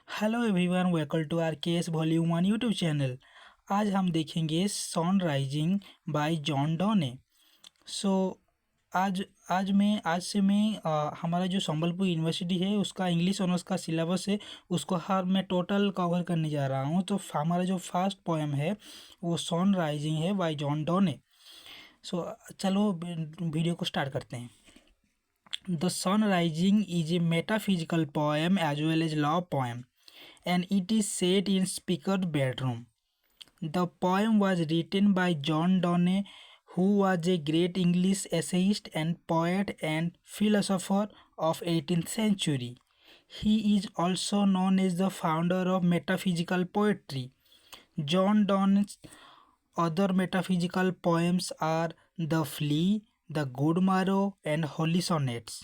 Hello everyone, welcome to R K S volume 1 YouTube channel. आज हम देखेंगे Sun Rising by John Donne. So आज आज से मैं हमारा जो संबलपुर यूनिवर्सिटी है उसका इंग्लिश ऑनर्स का सिलेबस है, उसको हर मैं टोटल कवर करने जा रहा हूँ। तो हमारा जो फर्स्ट पोएम है वो सन राइजिंग है बाय जॉन डॉने। सो चलो वीडियो को स्टार्ट करते हैं। The sun Rising is a metaphysical poem as well as love poem and it is set in Speaker's bedroom. The poem was written by John Donne, who was a great English essayist and poet and philosopher of 18th century. He is also known as the founder of metaphysical poetry. John Donne's other metaphysical poems are The Flea, The Good Morrow and Holy Sonnets.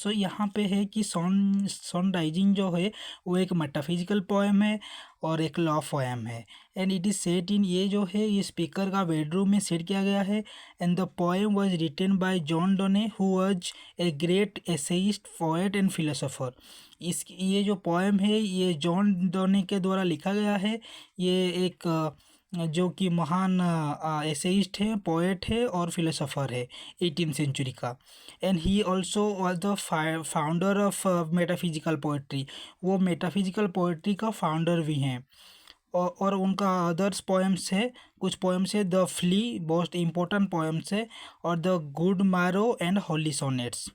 यहाँ पे है कि सन rising जो है वो एक metaphysical poem है और एक लव पोएम है। एंड इट इज़ सेट इन, ये जो है ये स्पीकर का बेडरूम में सेट किया गया है। And the poem was written by John Donne, who was a great essayist, poet and philosopher. ये जो पोएम है ये जॉन डॉने के द्वारा लिखा गया है। ये एक जो कि महान एसेइस्ट है, पोएट है और फिलोसोफर है 18th सेंचुरी का। And he also was the founder of metaphysical poetry. वो मेटाफिजिकल पोइट्री का फाउंडर भी हैं। और उनका अदर्स पोएम्स है, कुछ पोएम्स है the flea, most important poems है, और the good morrow and holy sonnets.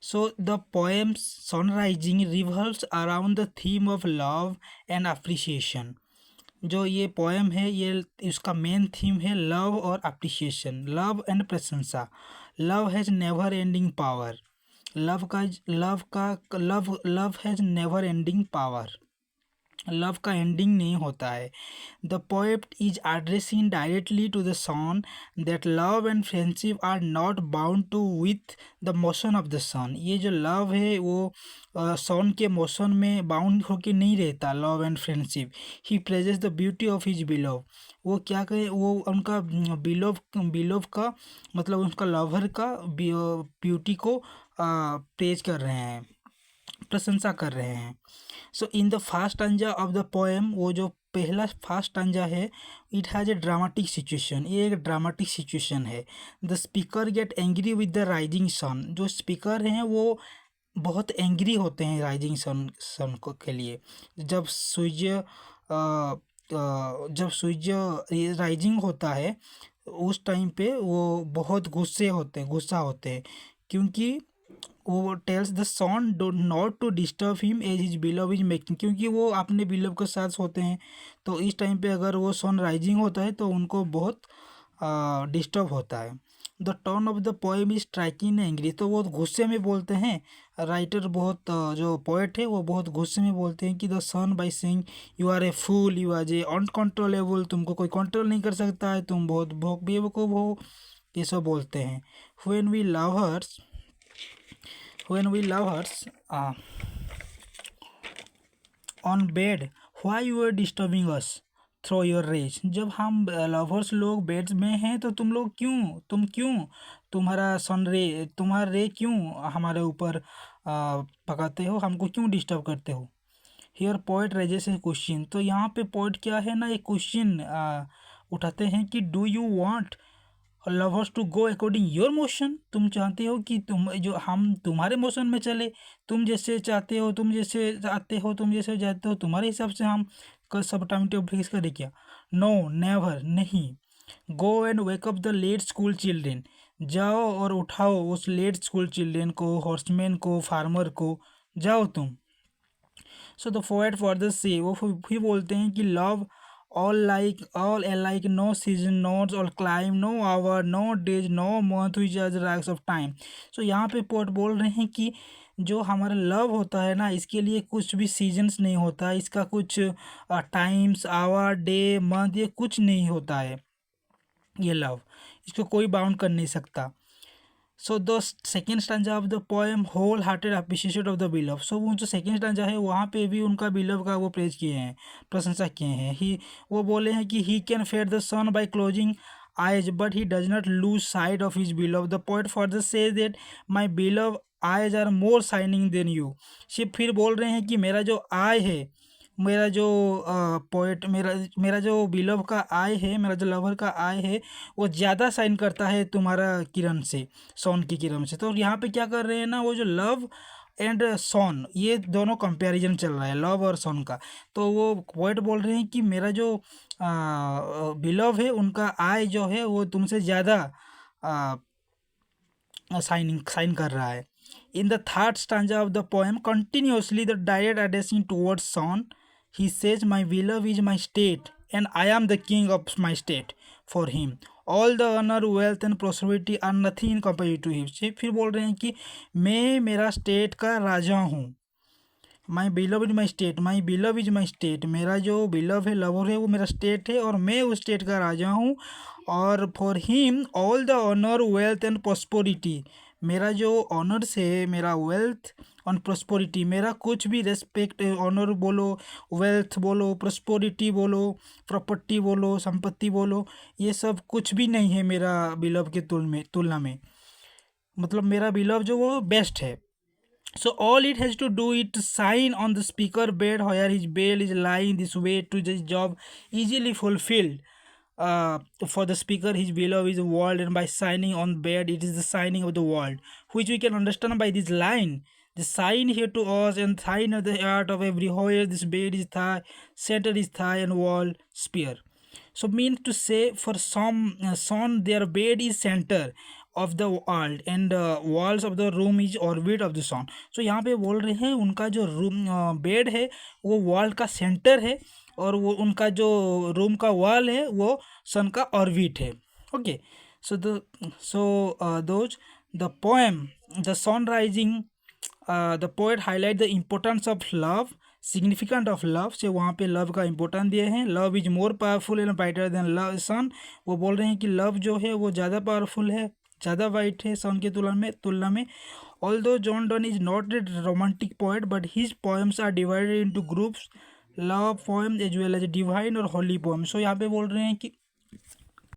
So the poems sun rising revolves around the theme of love and appreciation. जो ये पोएम है ये इसका मेन थीम है लव और अप्रिसिएशन, लव एंड प्रशंसा। Love has never ending power. Love has never ending power. Love का ending नहीं होता है। The poet is addressing directly to the sun that love and friendship are not bound to with the motion of the sun. ये जो love है वो सन के motion में बाउंड होके नहीं रहता। Love and friendship, he praises the beauty of his beloved. वो क्या कहे, वो उनका बिलव का मतलब उनका लवर का ब्यूटी को प्रेज कर रहे हैं, प्रशंसा कर रहे हैं। So in the first stanza of the poem, वो जो पहला फर्स्ट स्टैंजा है, it has a dramatic situation. ये एक ड्रामेटिक सिचुएशन है। The speaker get angry with the rising sun. जो स्पीकर हैं वो बहुत एंग्री होते हैं राइजिंग सन को के लिए। जब सूर्य राइजिंग होता है उस टाइम पे वो बहुत गुस्सा होते हैं, क्योंकि वो tells the sun do not to disturb him as his beloved is making. क्योंकि वो अपने बिलव के साथ सोते हैं, तो इस टाइम पे अगर वो सन राइजिंग होता है तो उनको बहुत डिस्टर्ब होता है। The tone of the poem is striking angry. तो वो गुस्से में बोलते हैं, राइटर बहुत जो पोएट है वो बहुत गुस्से में बोलते हैं कि the sun by saying you are a fool, you are a uncontrollable, तुमको कोई कंट्रोल नहीं कर सकता है, तुम बहुत बेवकूफ़ हो, ये सब बोलते हैं। When we lovers on bed, why you are disturbing us through your rage? जब हम लवर्स लोग बेड्स में हैं तो तुम क्यों तुम्हारा रे क्यों हमारे ऊपर पकाते हो, हमको क्यों डिस्टर्ब करते हो। Here poet raises A question. तो यहाँ पे पोइट क्या है ना, एक क्वेश्चन उठाते हैं कि do you want lovers to go according your motion. तुम चाहते हो कि हम तुम्हारे मोशन में चले, तुम जैसे चाहते हो, तुम जैसे आते हो, तुम जैसे जाते हो, तुम्हारे हिसाब से हम सब टाइम टेबल फिक्स करें क्या। नो, नेवर, नहीं। Go and wake up the late school children. जाओ और उठाओ उस लेट स्कूल चिल्ड्रेन को, हॉर्समैन को, फार्मर को, जाओ तुम। सो द पोएट फर्दर से, वो भी बोलते हैं कि love all alike, no season, not all climb, no hour, no days, no month which are the rags of time. So यहाँ पे पोट बोल रहे हैं कि जो हमारा लव होता है ना, इसके लिए कुछ भी सीजन्स नहीं होता, इसका कुछ टाइम्स, आवर, डे, मंथ, ये कुछ नहीं होता है। ये लव, इसको कोई बाउंड कर नहीं सकता। So the second stanza of the poem whole hearted appreciation of the beloved. So वो जो सेकेंड स्टैंजा है वहाँ पे भी उनका बिलव का वो प्रेज किए हैं, प्रशंसा किए हैं। वो बोले हैं कि he can fair the sun by closing eyes, but he does not lose sight of his beloved. The poet further says that my beloved eyes are more shining than you. शिव फिर बोल रहे हैं कि मेरा जो आई है, मेरा जो पोएट, मेरा जो बिलव का आई है, मेरा जो लवर का आई है, वो ज़्यादा शाइन करता है तुम्हारा किरण से, सॉन की किरण से। तो यहाँ पे क्या कर रहे हैं ना, वो जो लव एंड सॉन, ये दोनों कंपैरिजन चल रहा है लव और सॉन का। तो वो पोएट बोल रहे हैं कि मेरा जो बिलव है, उनका आई जो है वो तुमसे ज़्यादा साइन कर रहा है। In the third stanza of the poem, continuously the direct addressing towards sun, he says my beloved is my state and I am the king of my state. For him all the honor, wealth and prosperity are nothing in comparison to him। फिर बोल रहे हैं कि मैं मेरा state का राजा हूँ। My beloved is my state, my beloved is my state, मेरा जो बिलव है, लवर है, वो मेरा स्टेट है और मैं उस स्टेट का राजा हूँ। और for him all the honour, wealth and prosperity, मेरा जो ऑनर्स है, मेरा वेल्थ और प्रॉस्पेरिटी, मेरा कुछ भी रेस्पेक्ट, ऑनर बोलो, वेल्थ बोलो, प्रॉस्पेरिटी बोलो, प्रॉपर्टी बोलो, संपत्ति बोलो, ये सब कुछ भी नहीं है मेरा बिलव के तुलना में। मतलब मेरा बिलव जो वो बेस्ट है। So all it has to do is to sign on the speaker bed where his bell is lying this way to this job easily fulfilled. For the speaker, his beloved is the world, and by signing on bed, it is the signing of the world, which we can understand by this line. The sign here to us and sign of the heart of everywhere. This bed is thigh, center is thigh, and wall spear. So means to say, for some son, their bed is center of the world and walls of the room is orbit of the sun। so यहाँ पे बोल रहे हैं उनका जो room bed है वो wall का सेंटर है और वो उनका जो रूम का वॉल है वो सन का ऑर्बिट है। Okay, those the poem the sun rising, the poet highlight the importance of love, significant of love से वहाँ पे लव का इम्पोर्टेंस दिए हैं। Love is more powerful and brighter than love sun, वो बोल रहे हैं कि लव जो है वो ज़्यादा पावरफुल है, ज़्यादा वाइट है सन की तुलना में। Although John Donne is not a romantic poet but his poems are divided into groups, love poem as well as divine और होली पोएम। सो यहाँ पे बोल रहे हैं कि